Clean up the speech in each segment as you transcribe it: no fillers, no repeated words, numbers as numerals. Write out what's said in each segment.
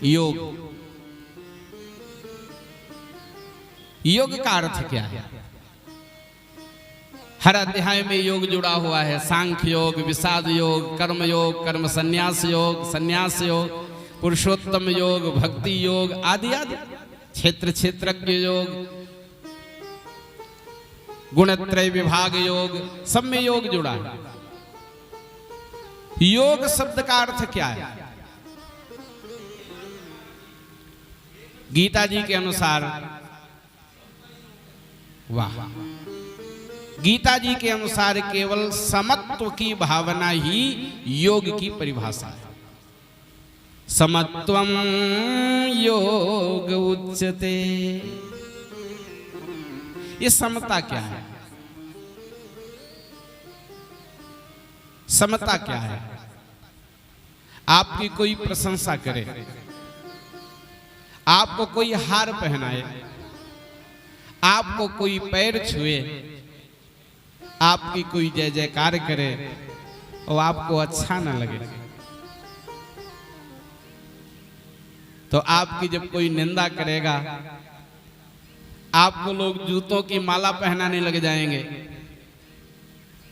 योग। योग का अर्थ क्या है? हर अध्याय में योग जुड़ा हुआ है। सांख्य योग, विषाद योग, कर्म योग, कर्म संन्यास योग, संन्यास योग, पुरुषोत्तम योग, भक्ति योग आदि आदि, क्षेत्र क्षेत्रज्ञ योग, गुणत्रय विभाग योग, सब में योग जुड़ा है। योग शब्द का अर्थ क्या है? गीता जी के अनुसार, वाह, गीता जी के अनुसार केवल समत्व की भावना ही योग की परिभाषा है। समत्वम योग उच्यते। ये समता क्या है? समता क्या है? आपकी कोई प्रशंसा करे, आपको कोई हार पहनाए, आपको कोई पैर छुए, आपकी कोई जय जयकार करे और आपको अच्छा न लगे, तो आपकी जब कोई निंदा करेगा, आपको लोग जूतों की माला पहनाने लग जाएंगे,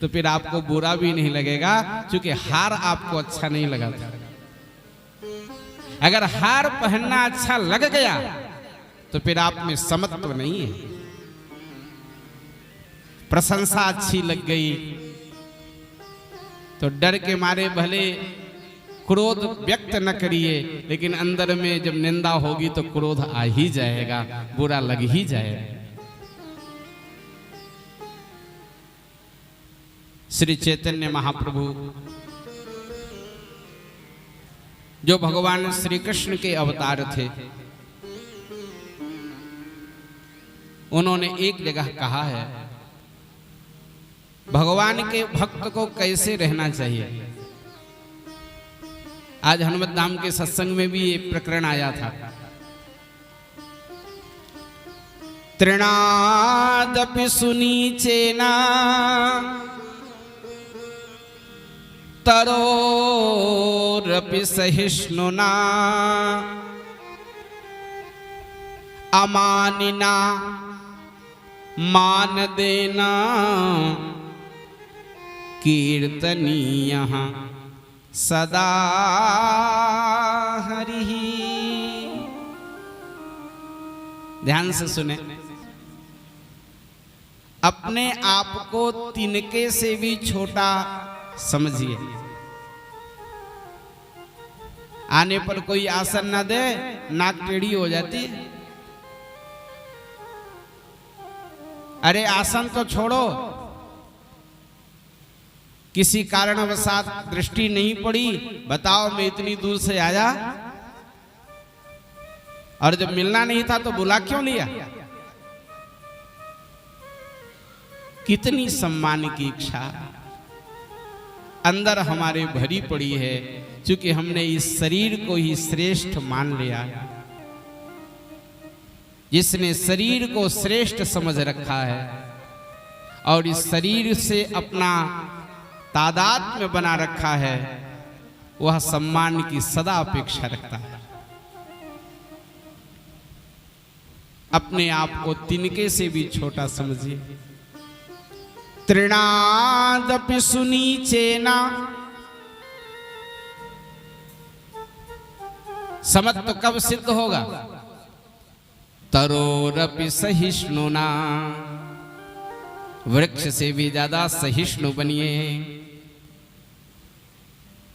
तो फिर आपको बुरा भी नहीं लगेगा, क्योंकि हार आपको अच्छा नहीं लगा था। अगर हार पहनना अच्छा लग गया तो फिर आप में समत्व नहीं है। प्रशंसा अच्छी लग गई तो डर के मारे भले क्रोध व्यक्त न करिए, लेकिन अंदर में जब निंदा होगी तो क्रोध आ ही जाएगा, बुरा लग ही जाएगा। श्री चैतन्य महाप्रभु जो भगवान श्री कृष्ण के अवतार थे, उन्होंने एक जगह कहा है भगवान के भक्त को कैसे रहना चाहिए। आज हनुमत धाम के सत्संग में भी ये प्रकरण आया था। तृणादपि सुनीचेना तरोरपि सहिष्णुना अमानिना मान देना कीर्तनीयः सदा हरिः। ध्यान से सुने, अपने आप को तिनके से भी छोटा समझिए। आने पर कोई आसन न दे, नाक टेढ़ी हो जाती है। अरे आसन तो छोड़ो, किसी कारणवशात दृष्टि नहीं पड़ी, बताओ मैं इतनी दूर से आया और जब मिलना नहीं था तो बुला क्यों लिया? कितनी सम्मान की इच्छा अंदर हमारे भरी पड़ी है, क्योंकि हमने इस शरीर को ही श्रेष्ठ मान लिया। जिसने शरीर को श्रेष्ठ समझ रखा है और इस शरीर से अपना तादात्म्य बना रखा है, वह सम्मान की सदा अपेक्षा रखता है। अपने आप को तिनके से भी छोटा समझिए। तृणादपि सुनीचेना, समत्व कब सिद्ध होगा? तरोरपि सहिष्णुना, वृक्ष से भी ज्यादा सहिष्णु बनिए।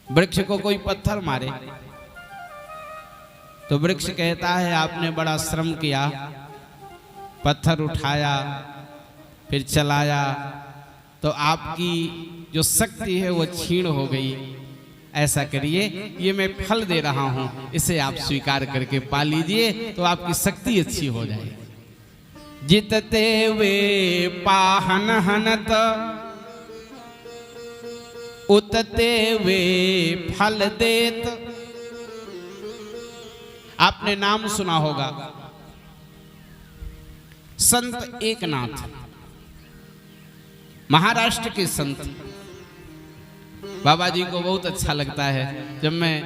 वृक्ष को कोई पत्थर मारे तो वृक्ष कहता है आपने बड़ा श्रम किया, पत्थर उठाया फिर चलाया, तो आपकी जो शक्ति है वो क्षीण हो गई। ऐसा करिए, ये मैं फल दे रहा हूं, इसे आप स्वीकार करके पा लीजिए तो आपकी शक्ति अच्छी हो जाएगी। जितते वे पाहन हनत, उतते वे फल देत। आपने नाम सुना होगा संत एकनाथ, महाराष्ट्र के संत। बाबा जी को बहुत अच्छा लगता है जब मैं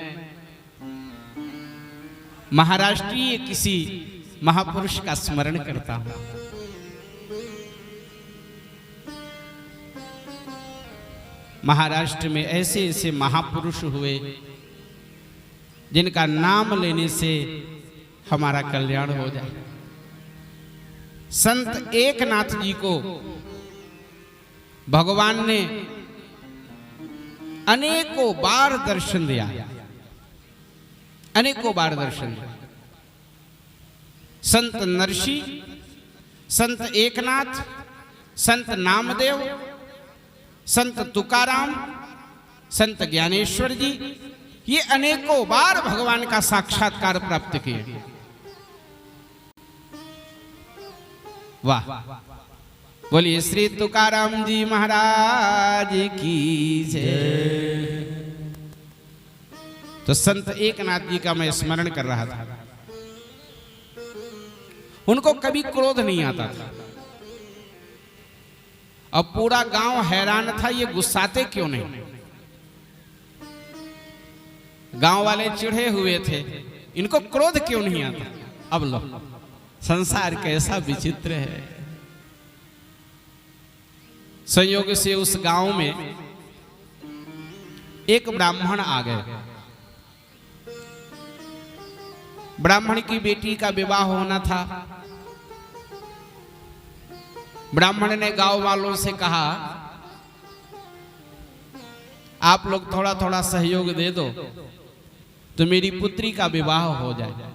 महाराष्ट्रीय किसी महापुरुष का स्मरण करता हूं। महाराष्ट्र में ऐसे ऐसे महापुरुष हुए जिनका नाम लेने से हमारा कल्याण हो जाए। संत एकनाथ जी को भगवान ने अनेकों बार दर्शन दिया, अनेकों बार दर्शन दिया। संत नरसी, संत एकनाथ, संत नामदेव, संत तुकाराम, संत ज्ञानेश्वर जी, ये अनेकों बार भगवान का साक्षात्कार प्राप्त किए। वाह, बोलिए श्री तुकाराम जी महाराज की जय। तो संत एकनाथ जी का मैं स्मरण कर रहा था। उनको कभी क्रोध नहीं आता था। अब पूरा गांव हैरान था, ये गुस्साते क्यों नहीं। गांव वाले चिढ़े हुए थे, इनको क्रोध क्यों नहीं आता। अब लो, संसार कैसा विचित्र है। संयोग से उस गांव में एक ब्राह्मण आ गए। ब्राह्मण की बेटी का विवाह होना था। ब्राह्मण ने गांव वालों से कहा, आप लोग थोड़ा थोड़ा सहयोग दे दो तो मेरी पुत्री का विवाह हो जाए।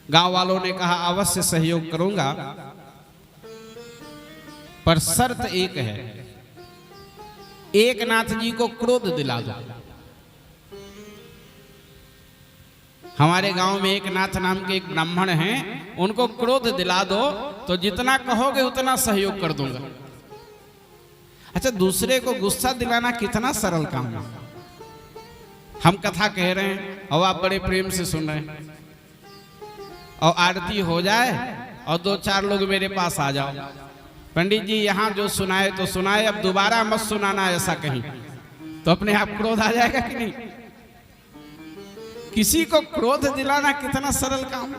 गांव वालों ने कहा, अवश्य सहयोग करूंगा, पर शर्त एक है, एकनाथ जी को क्रोध दिला दो। हमारे गांव में एकनाथ नाम के एक ब्राह्मण हैं, उनको क्रोध दिला दो तो जितना कहोगे उतना सहयोग कर दूंगा। अच्छा, दूसरे को गुस्सा दिलाना कितना सरल काम है। हम कथा कह रहे हैं और आप बड़े प्रेम से सुन रहे हैं, और आरती हो जाए और दो चार लोग मेरे पास आ जाओ, पंडित जी यहाँ जो सुनाए तो सुनाए, अब दोबारा मत सुनाना ऐसा कहीं, तो अपने आप क्रोध आ जाएगा कि नहीं। किसी को क्रोध दिलाना कितना सरल काम है।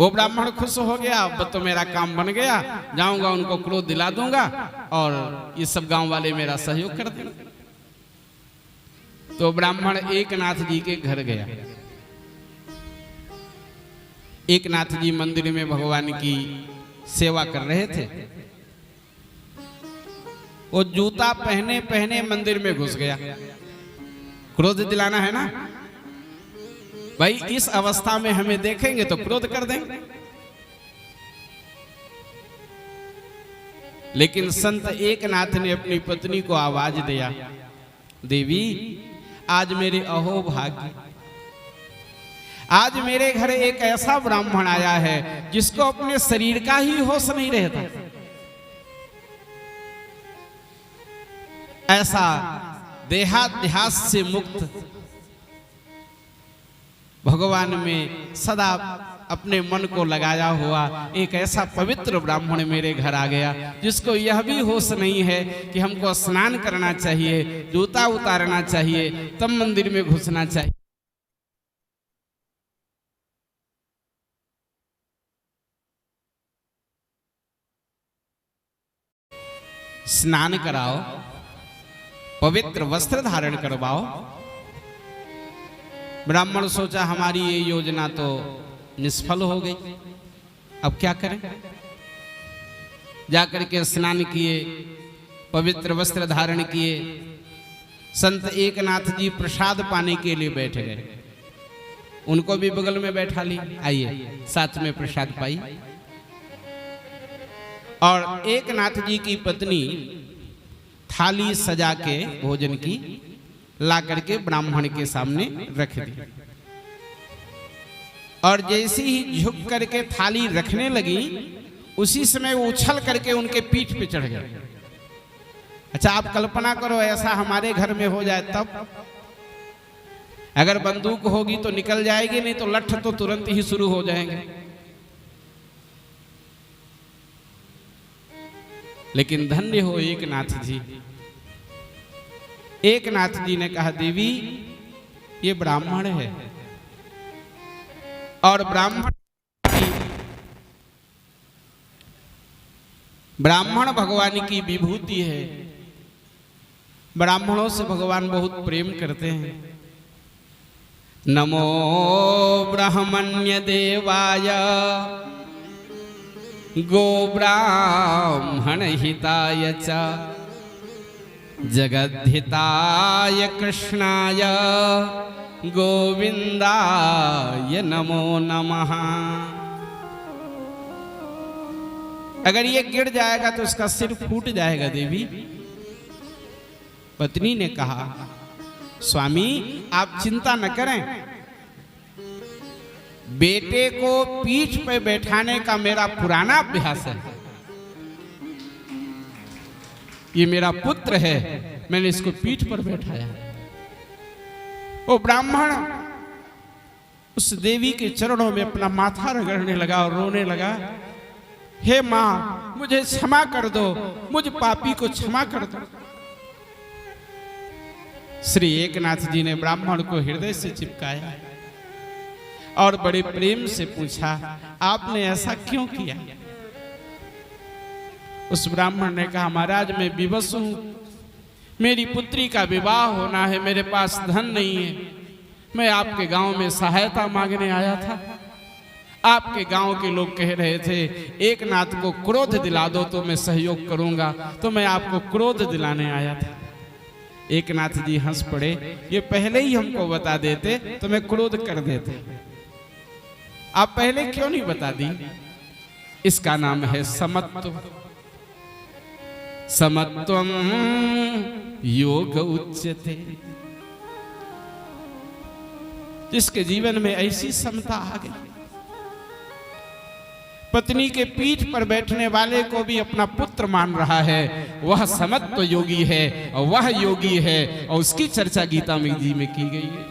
वो ब्राह्मण खुश हो गया, अब तो मेरा काम बन गया, जाऊंगा उनको क्रोध दिला दूंगा और ये सब गांव वाले मेरा सहयोग कर देंगे। तो ब्राह्मण एकनाथ जी के घर गया। एकनाथ जी मंदिर में भगवान की सेवा कर रहे थे। वो जूता पहने पहने मंदिर में घुस गया। क्रोध दिलाना है ना भाई, इस अवस्था में हमें देखेंगे तो क्रोध कर देंगे। लेकिन संत एकनाथ ने अपनी पत्नी को आवाज दिया, देवी आज मेरे अहोभाग्य, आज मेरे घर एक ऐसा ब्राह्मण आया है जिसको अपने शरीर का ही होश नहीं रहता। ऐसा देहाध्यास से मुक्त, भगवान में सदा अपने मन को लगाया हुआ एक ऐसा पवित्र ब्राह्मण मेरे घर आ गया, जिसको यह भी होश नहीं है कि हमको स्नान करना चाहिए, जूता उतारना चाहिए, तब मंदिर में घुसना चाहिए। स्नान कराओ, पवित्र वस्त्र धारण करवाओ। ब्राह्मण सोचा हमारी ये योजना तो निष्फल हो गई, अब क्या करें। जाकर के स्नान किए, पवित्र वस्त्र धारण किए। संत एकनाथ जी प्रसाद पाने के लिए बैठ गए। उनको भी बगल में बैठा ली, आइए साथ में प्रसाद पाई। और एकनाथ जी की पत्नी थाली सजा के भोजन की ला करके ब्राह्मण के सामने रख दी। और जैसे ही झुक करके थाली रखने लगी, उसी समय वो उछल करके उनके पीठ पे चढ़ गए। अच्छा, आप कल्पना करो ऐसा हमारे घर में हो जाए तब। अगर बंदूक होगी तो निकल जाएगी, नहीं तो लठ तो तुरंत ही शुरू हो जाएंगे। लेकिन धन्य हो एकनाथ जी। एकनाथ जी ने कहा, देवी ये ब्राह्मण है और ब्राह्मण भगवान की विभूति है। ब्राह्मणों से भगवान बहुत प्रेम करते हैं। नमो ब्राह्मण्य देवाय गो ब्राह्मण हिताय च जगद्धिताय कृष्णाय गोविंदाय नमो नमः। अगर ये गिर जाएगा तो इसका सिर फूट जाएगा देवी। पत्नी ने कहा स्वामी आप चिंता न करें, बेटे को पीठ पे बैठाने का मेरा पुराना अभ्यास है। ये मेरा पुत्र है, मैंने इसको पीठ पर बैठाया। वो ब्राह्मण उस देवी के चरणों में अपना माथा रगड़ने लगा और रोने लगा, हे मां मुझे क्षमा कर दो, मुझ पापी को क्षमा कर दो। श्री एकनाथ जी ने ब्राह्मण को हृदय से चिपकाया और बड़े प्रेम से पूछा आपने ऐसा क्यों किया। उस ब्राह्मण ने कहा महाराज मैं विवश हूं, मेरी पुत्री का विवाह होना है, मेरे पास धन नहीं है, मैं आपके गांव में सहायता मांगने आया था। आपके गांव के लोग कह रहे थे एकनाथ को क्रोध दिला दो तो मैं सहयोग करूंगा, तो मैं आपको क्रोध दिलाने आया था। एकनाथ जी हंस पड़े, ये पहले ही हमको बता देते तो मैं क्रोध कर देते, आप पहले क्यों नहीं बता दी। इसका नाम है समत्व। समत्वम योग उच्यते। जिसके जीवन में ऐसी समता आ गई, पत्नी के पीठ पर बैठने वाले को भी अपना पुत्र मान रहा है, वह समत्व योगी है और वह योगी है और उसकी चर्चा गीता में जी में की गई है।